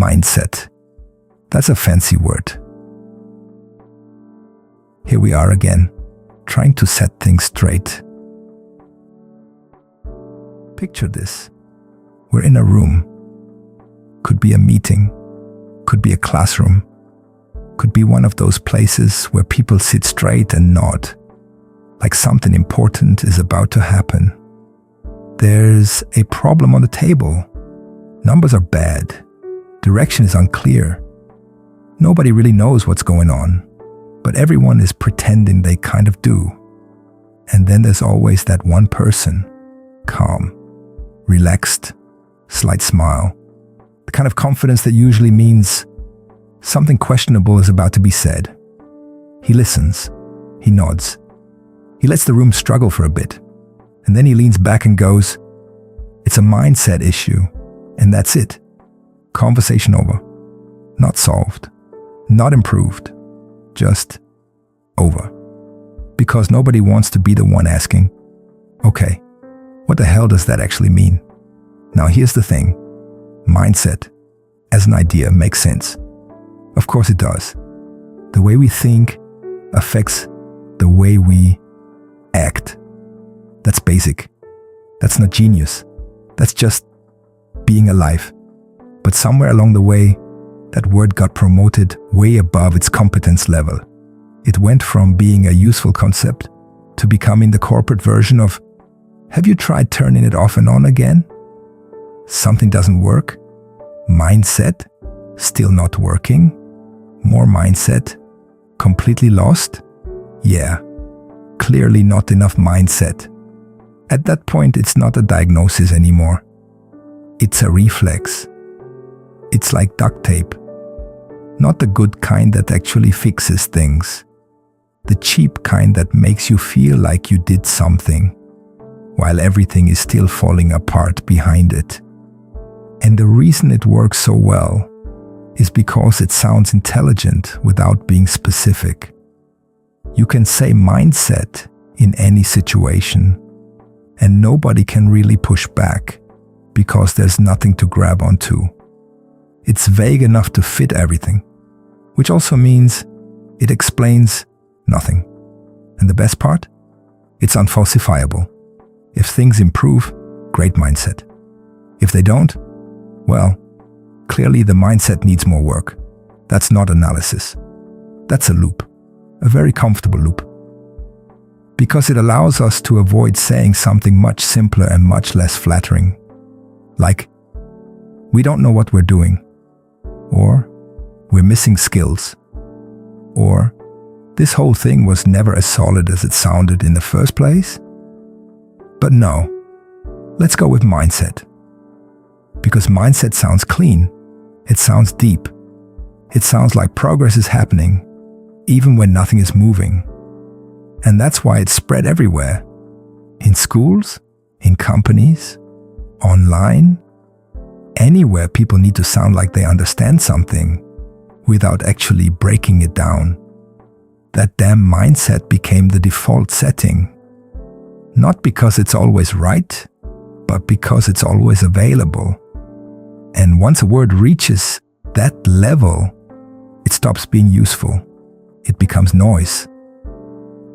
Mindset. That's a fancy word. Here we are again, trying to set things straight. Picture this. We're in a room. Could be a meeting. Could be a classroom. Could be one of those places where people sit straight and nod, like something important is about to happen. There's a problem on the table. Numbers are bad. Direction is unclear. Nobody really knows what's going on, but everyone is pretending they kind of do. And then there's always that one person, calm, relaxed, slight smile. The kind of confidence that usually means something questionable is about to be said. He listens. He nods. He lets the room struggle for a bit. And then he leans back and goes, "It's a mindset issue." And that's it. Conversation over. Not solved. Not improved. Just over. Because nobody wants to be the one asking, okay, what the hell does that actually mean? Now here's the thing. Mindset, as an idea, makes sense. Of course it does. The way we think affects the way we act. That's basic. That's not genius. That's just being alive. But somewhere along the way, that word got promoted way above its competence level. It went from being a useful concept to becoming the corporate version of, have you tried turning it off and on again? Something doesn't work. Mindset, still not working. More mindset, completely lost? Yeah, clearly not enough mindset. At that point, it's not a diagnosis anymore. It's a reflex. It's like duct tape. Not the good kind that actually fixes things. The cheap kind that makes you feel like you did something, while everything is still falling apart behind it. And the reason it works so well is because it sounds intelligent without being specific. You can say mindset in any situation, and nobody can really push back because there's nothing to grab onto. It's vague enough to fit everything, which also means it explains nothing. And the best part? It's unfalsifiable. If things improve, great mindset. If they don't, well, clearly the mindset needs more work. That's not analysis. That's a loop. A very comfortable loop. Because it allows us to avoid saying something much simpler and much less flattering. Like, we don't know what we're doing. Or, we're missing skills. Or, this whole thing was never as solid as it sounded in the first place. But no, let's go with mindset. Because mindset sounds clean. It sounds deep. It sounds like progress is happening, even when nothing is moving. And that's why it's spread everywhere. In schools, in companies, online, anywhere people need to sound like they understand something without actually breaking it down. That damn mindset became the default setting. Not because it's always right, but because it's always available. And once a word reaches that level, it stops being useful. It becomes noise.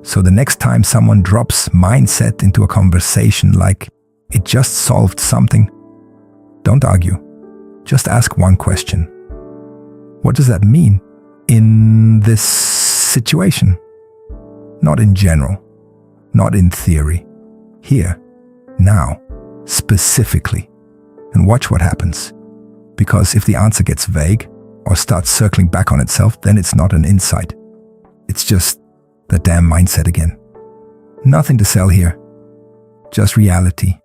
So the next time someone drops mindset into a conversation like it just solved something, don't argue. Just ask one question. What does that mean in this situation? Not in general, not in theory. Here, now, specifically. And watch what happens. Because if the answer gets vague or starts circling back on itself, then it's not an insight. It's just the damn mindset again. Nothing to sell here. Just reality.